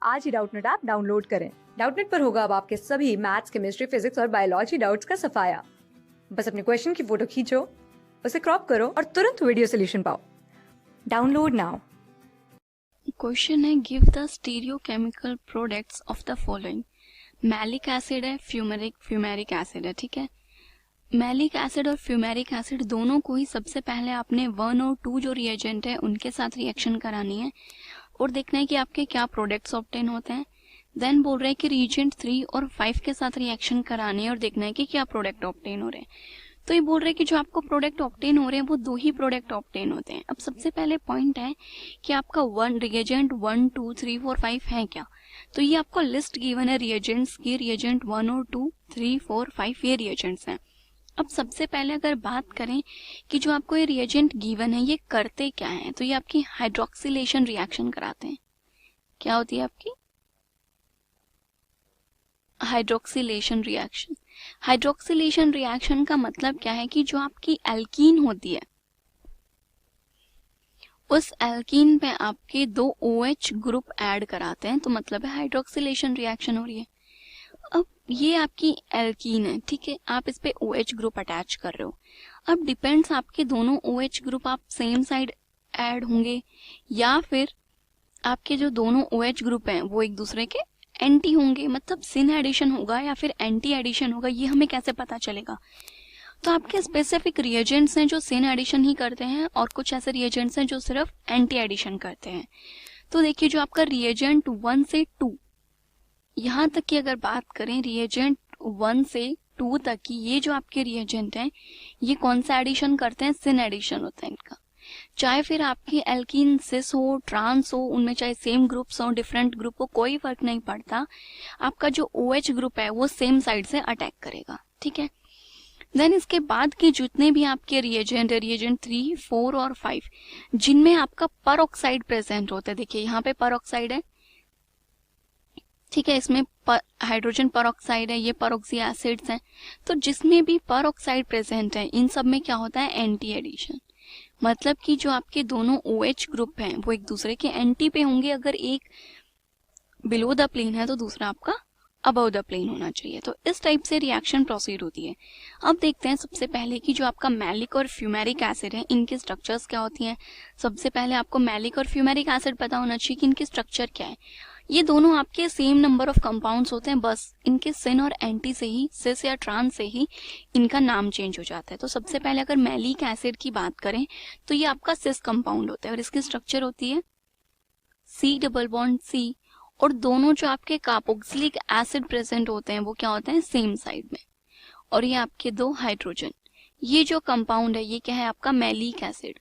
आज ही Doubtnut app download करें। Doubtnut पर होगा अब आपके सभी मैथ्स, केमिस्ट्री, फिजिक्स और बायोलॉजी डाउट्स का सफाया। बस अपने क्वेश्चन की फोटो खींचो, उसे क्रॉप करो और तुरंत वीडियो सोल्यूशन पाओ। Download now. क्वेश्चन है, give the stereochemical products of the following. Malic acid है, फ्यूमेरिक एसिड है। ठीक है, मैलिक एसिड और फ्यूमेरिक एसिड दोनों को ही सबसे पहले आपने 1 और 2 जो रिएजेंट है उनके साथ रिएक्शन करानी है और देखना है कि आपके क्या प्रोडक्ट्स ऑब्टेन होते हैं। देन बोल रहे हैं कि रिएजेंट 3 और 5 के साथ रिएक्शन करानी है और देखना है कि क्या प्रोडक्ट ऑब्टेन हो रहे हैं। तो ये बोल रहे हैं कि जो आपको प्रोडक्ट ऑब्टेन हो रहे हैं वो 2 ही प्रोडक्ट ऑब्टेन होते हैं। अब सबसे पहले पॉइंट है कि आपका रिएजेंट 1, 2, 3, 4, 5 है क्या। तो ये आपको लिस्ट गिवन है रिएजेंट्स की, रिएजेंट 1 और 2, 3, 4, 5 ये रिएजेंट्स हैं। अब सबसे पहले अगर बात करें कि जो आपको ये रिएजेंट गिवन है ये करते क्या है, तो ये आपकी हाइड्रोक्सिलेशन रिएक्शन कराते हैं। क्या होती है आपकी हाइड्रोक्सिलेशन रिएक्शन। हाइड्रोक्सिलेशन रिएक्शन का मतलब क्या है कि जो आपकी एल्कीन होती है उस एल्कीन पे आपके 2 OH ग्रुप ऐड कराते हैं, तो मतलब है हाइड्रोक्सिलेशन रिएक्शन हो रही है। अब ये आपकी एल्कीन है, ठीक है, आप इस पे OH ग्रुप अटैच कर रहे हो। अब डिपेंड्स आपके दोनों OH ग्रुप आप सेम साइड ऐड होंगे या फिर आपके जो दोनों OH ग्रुप हैं वो एक दूसरे के एंटी होंगे, मतलब सिन एडिशन होगा या फिर एंटी एडिशन होगा, ये हमें कैसे पता चलेगा। तो आपके स्पेसिफिक रिएजेंट्स हैं जो सिन एडिशन ही करते हैं और कुछ ऐसे रिएजेंट्स हैं जो सिर्फ एंटी एडिशन करते हैं। तो देखिए जो आपका रिएजेंट 1 से 2 यहाँ तक की अगर बात करें, रिएजेंट 1 से 2 तक की ये जो आपके रिएजेंट हैं ये कौन सा एडिशन करते हैं, सिन एडिशन होता है इनका। चाहे फिर आपकी एल्कीन सिस हो, ट्रांस हो, उनमें चाहे सेम ग्रुप्स हो, डिफरेंट ग्रुप हो, कोई फर्क नहीं पड़ता, आपका जो OH ग्रुप है वो सेम साइड से अटैक करेगा। ठीक है, देन इसके बाद के जितने भी आपके रिएजेंट है, रिएजेंट 3, 4 और 5 जिनमें आपका परऑक्साइड प्रेजेंट होता है, देखिए यहाँ पे परऑक्साइड है, ठीक है, इसमें हाइड्रोजन परऑक्साइड है, ये परऑक्सी एसिड्स हैं। तो जिसमें भी परऑक्साइड प्रेजेंट है इन सब में क्या होता है, एंटी एडिशन। मतलब कि जो आपके दोनों OH ग्रुप हैं वो एक दूसरे के एंटी पे होंगे। अगर एक बिलो द प्लेन है तो दूसरा आपका अबव द प्लेन होना चाहिए। तो इस टाइप से रिएक्शन प्रोसीड होती है। अब देखते हैं सबसे पहले कि जो आपका मैलिक और फ्यूमेरिक एसिड है इनके स्ट्रक्चर्स क्या होती हैं। सबसे पहले आपको मैलिक और फ्यूमेरिक एसिड पता होना चाहिए कि इनकी स्ट्रक्चर क्या है। ये दोनों आपके सेम नंबर ऑफ कंपाउंड्स होते हैं, बस इनके सिन और एंटी से ही, सिस या ट्रांस से ही इनका नाम चेंज हो जाता है। तो सबसे पहले अगर मैलिक एसिड की बात करें तो ये आपका सिस कंपाउंड होता है और इसकी स्ट्रक्चर होती है C+C, और दोनों जो आपके कार्बोक्सिलिक एसिड प्रेजेंट होते हैं वो क्या होते हैं, सेम साइड में, और ये आपके 2 हाइड्रोजन। ये जो कंपाउंड है ये क्या है, आपका मैलिक एसिड।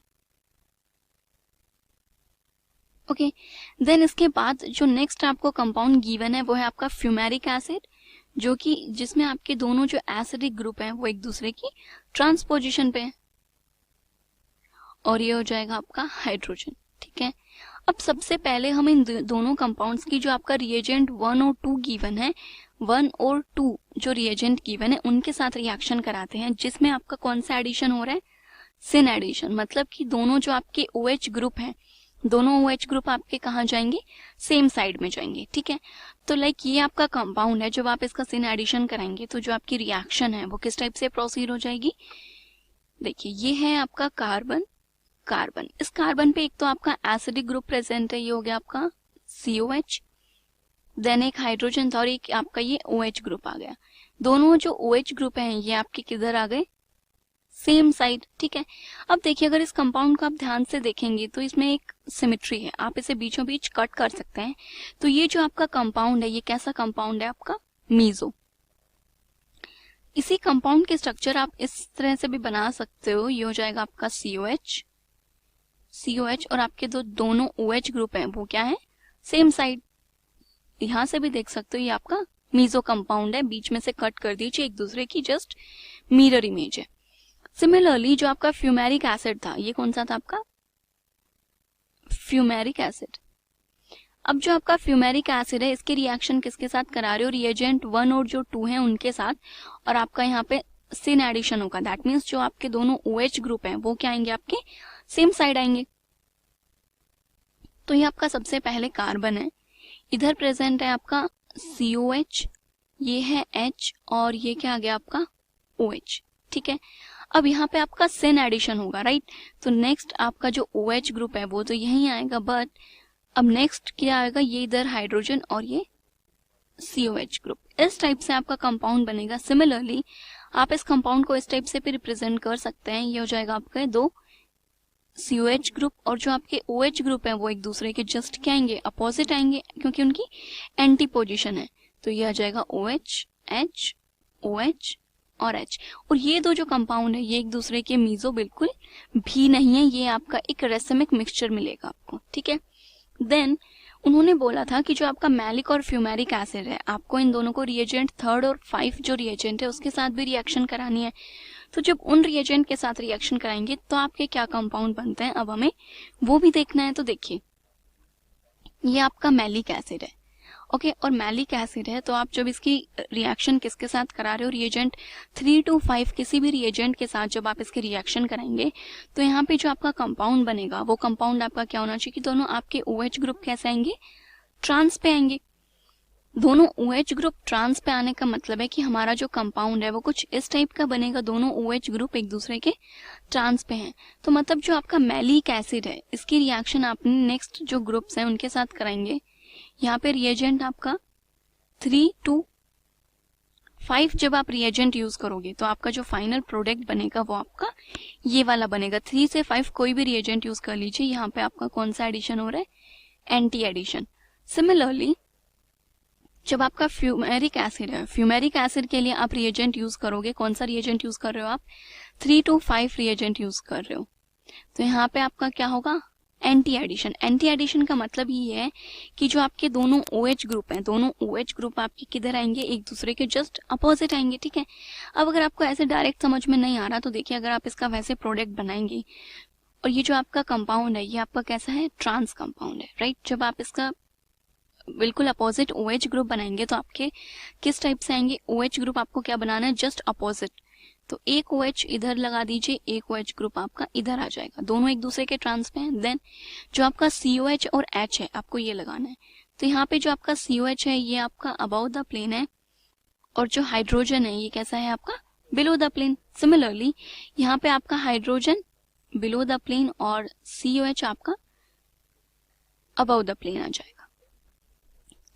ओके, देन इसके बाद जो नेक्स्ट आपको कंपाउंड गिवन है वो है आपका फ्यूमेरिक एसिड, जो कि जिसमें आपके दोनों जो एसिडिक ग्रुप हैं वो एक दूसरे की ट्रांसपोजिशन पे है, और ये हो जाएगा आपका हाइड्रोजन। ठीक है, अब सबसे पहले हम इन दोनों कंपाउंड्स की जो आपका रिएजेंट 1 और 2 गिवन है, 1 और 2 जो रिएजेंट गिवन है उनके साथ रिएक्शन कराते हैं, जिसमें आपका कौन सा एडिशन हो रहा है, सिन एडिशन। मतलब कि दोनों जो आपके OH ग्रुप हैं, दोनों OH ग्रुप आपके कहाँ जाएंगे, सेम साइड में जाएंगे। ठीक है, तो लाइक ये आपका कंपाउंड है, जब आप इसका सिन एडिशन कराएंगे तो जो आपकी रिएक्शन है वो किस टाइप से प्रोसीड हो जाएगी। देखिए ये है आपका कार्बन, कार्बन, इस कार्बन पे एक तो आपका एसिडिक ग्रुप प्रेजेंट है, ये हो गया आपका COH, देन एक हाइड्रोजन था और एक आपका ये OH ग्रुप आ गया। दोनों जो OH ग्रुप हैं ये आपके किधर आ गए, सेम साइड। ठीक है, अब देखिए अगर इस कंपाउंड को आप ध्यान से देखेंगे तो इसमें एक सिमेट्री है, आप इसे बीचों बीच कट कर सकते हैं। तो ये जो आपका कंपाउंड है ये कैसा कंपाउंड है, आपका मीजो। इसी कंपाउंड के स्ट्रक्चर आप इस तरह से भी बना सकते हो, ये हो जाएगा आपका COH, COH, और आपके दोनों OH ग्रुप हैं वो क्या है, सेम साइड। यहां से भी देख सकते हो ये आपका मीजो कंपाउंड है, बीच में से कट कर दीजिए, एक दूसरे की जस्ट मिरर इमेज है। सिमिलरली जो आपका फ्यूमेरिक एसिड था ये कौन सा था, आपका फ्यूमेरिक एसिड। अब जो आपका फ्यूमेरिक एसिड है इसके रिएक्शन किसके साथ करा रहे हो, रिएजेंट 1 और जो 2 हैं उनके साथ, और आपका यहाँ पे सिन एडिशन होगा। दैट मीन्स जो आपके दोनों OH ग्रुप हैं वो क्या आएंगे, आपके सेम साइड आएंगे। तो ये आपका सबसे पहले कार्बन है, इधर प्रेजेंट है आपका COH, ये है H और ये क्या आ गया आपका OH, ठीक है। अब यहाँ पे आपका सिन एडिशन होगा, राइट। तो नेक्स्ट आपका जो OH ग्रुप है वो तो यहीं आएगा, बट अब नेक्स्ट क्या आएगा, ये इधर हाइड्रोजन और ये COH ग्रुप। इस टाइप से आपका कंपाउंड बनेगा। सिमिलरली आप इस कंपाउंड को इस टाइप से भी रिप्रेजेंट कर सकते हैं। ये हो जाएगा आपका दो COH ग्रुप और जो आपके OH ग्रुप है वो एक दूसरे के जस्ट क्या आएंगे, अपोजिट आएंगे, क्योंकि उनकी एंटी पोजीशन है। तो ये आ जाएगा OH, H, OH और H। और ये दो जो कंपाउंड है ये एक दूसरे के मीजो बिल्कुल भी नहीं है, ये आपका एक रेसिमिक मिक्सचर मिलेगा आपको, ठीक है। देन उन्होंने बोला था कि जो आपका मैलिक और फ्यूमेरिक एसिड है, आपको इन दोनों को रिएजेंट 3rd और 5 जो रिएजेंट है उसके साथ भी रिएक्शन करानी है। तो जब उन रिएजेंट के साथ रिएक्शन कराएंगे तो आपके क्या कंपाउंड बनते हैं, अब हमें वो भी देखना है। तो देखिए ये आपका मैलिक एसिड है, ओके, और मैलिक एसिड है। तो आप जब इसकी रिएक्शन किसके साथ करा रहे हो, रिएजेंट 3 to 5 किसी भी रिएजेंट के साथ जब आप इसकी रिएक्शन कराएंगे तो यहाँ पे जो आपका कंपाउंड बनेगा वो कंपाउंड आपका क्या होना चाहिए कि दोनों आपके OH ग्रुप कैसे आएंगे, ट्रांस पे आएंगे। दोनों OH ग्रुप ट्रांस पे आने का मतलब है कि हमारा जो कंपाउंड है वो कुछ इस टाइप का बनेगा, दोनों OH ग्रुप एक दूसरे के ट्रांस पे हैं। तो मतलब जो आपका मैलिक एसिड है इसकी रिएक्शन आपने नेक्स्ट जो ग्रुप्स हैं उनके साथ कराएंगे। यहाँ पे रिएजेंट आपका 3 to 5 जब आप रिएजेंट यूज करोगे तो आपका जो फाइनल प्रोडक्ट बनेगा वो आपका ये वाला बनेगा। 3 से 5 कोई भी रिएजेंट यूज कर लीजिए। यहाँ पे आपका कौन सा एडिशन हो रहा है, एंटी एडिशन। सिमिलरली जब आपका फ्यूमेरिक एसिड है, फ्यूमेरिक एसिड के लिए आप रिएजेंट यूज करोगे, कौन सा रिएजेंट यूज कर रहे हो आप, 3 to 5 रिएजेंट यूज कर रहे हो। तो यहाँ पे आपका क्या होगा, एंटी एडिशन। एंटी एडिशन का मतलब ये है कि जो आपके दोनों OH ग्रुप हैं, दोनों OH ग्रुप आपके किधर आएंगे, एक दूसरे के जस्ट अपोजिट आएंगे, ठीक है। अब अगर आपको ऐसे डायरेक्ट समझ में नहीं आ रहा तो देखिए अगर आप इसका वैसे प्रोडक्ट बनाएंगे और ये जो आपका कंपाउंड है ये आपका कैसा है, ट्रांस कंपाउंड है, राइट। जब आप इसका बिल्कुल अपोजिट OH ग्रुप बनाएंगे तो आपके किस टाइप से आएंगे, OH ग्रुप आपको क्या बनाना है, जस्ट अपोजिट। तो एक OH इधर लगा दीजिए, एक OH ग्रुप आपका इधर आ जाएगा, दोनों एक दूसरे के ट्रांस पे हैं। देन जो आपका COH और H है आपको ये लगाना है। तो यहाँ पे जो आपका COH है ये आपका अबाउ द प्लेन है और जो हाइड्रोजन है ये कैसा है आपका, बिलो द प्लेन। सिमिलरली यहाँ पे आपका हाइड्रोजन बिलो द प्लेन और COH आपका अबाउ द प्लेन आ जाएगा,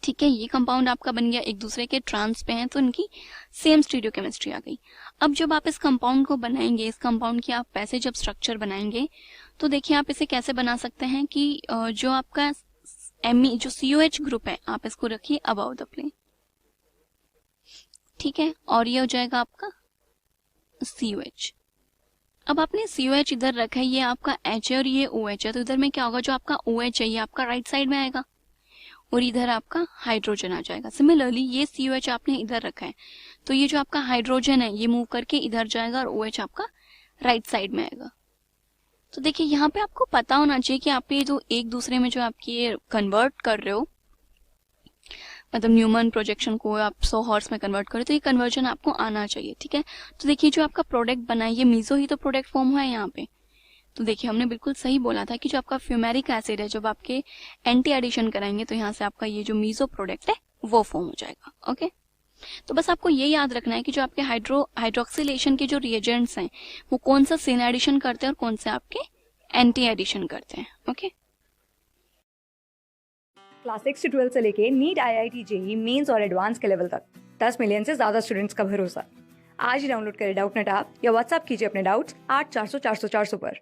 ठीक है। ये कंपाउंड आपका बन गया, एक दूसरे के ट्रांस पे हैं तो इनकी सेम स्टीरियोकेमिस्ट्री आ गई। अब जब आप इस कंपाउंड को बनाएंगे, इस कंपाउंड की आप वैसे जब स्ट्रक्चर बनाएंगे तो देखिए आप इसे कैसे बना सकते हैं कि जो आपका जो COH ग्रुप है आप इसको रखिए अबाउ द प्लेन, ठीक है, और ये हो जाएगा आपका COH। अब आपने COH इधर रखा है, ये आपका H है और ये OH है, तो इधर में क्या होगा, जो आपका OH है ये आपका राइट साइड में आएगा और इधर आपका हाइड्रोजन आ जाएगा। सिमिलरली ये COH आपने इधर रखा है तो ये जो आपका हाइड्रोजन है ये मूव करके इधर जाएगा और OH आपका राइट साइड में आएगा। तो देखिए यहाँ पे आपको पता होना चाहिए कि आप ये जो एक दूसरे में जो आप ये कन्वर्ट कर रहे हो, मतलब न्यूमन प्रोजेक्शन को आप 100 हॉर्स में कन्वर्ट करें तो ये कन्वर्जन आपको आना चाहिए, ठीक है। तो देखिए जो आपका प्रोडक्ट बना है ये मीजो ही तो प्रोडक्ट फॉर्म हुआ है यहाँ पे। तो देखिए हमने बिल्कुल सही बोला था कि जो आपका फ्यूमेरिक एसिड है जब आपके एंटी एडिशन कराएंगे तो यहाँ से आपका ये जो मीजो प्रोडक्ट है वो फॉर्म हो जाएगा, ओके। तो बस आपको ये याद रखना है कि जो आपके हाइड्रोक्सिलेशन के जो रिएजेंट्स हैं वो कौन सा सिन एडिशन करते हैं और कौन से आपके एंटी एडिशन करते हैं, ओके। क्लास 6 से 12 से लेके नीट, IIT, JEE मेंस और एडवांस के लेवल तक 10 मिलियन से ज्यादा स्टूडेंट्स का भरोसा। आज ही डाउनलोड करें डाउटनेट ऐप या व्हाट्सएप कीजिए अपने डाउट्स 8400 400 400 पर।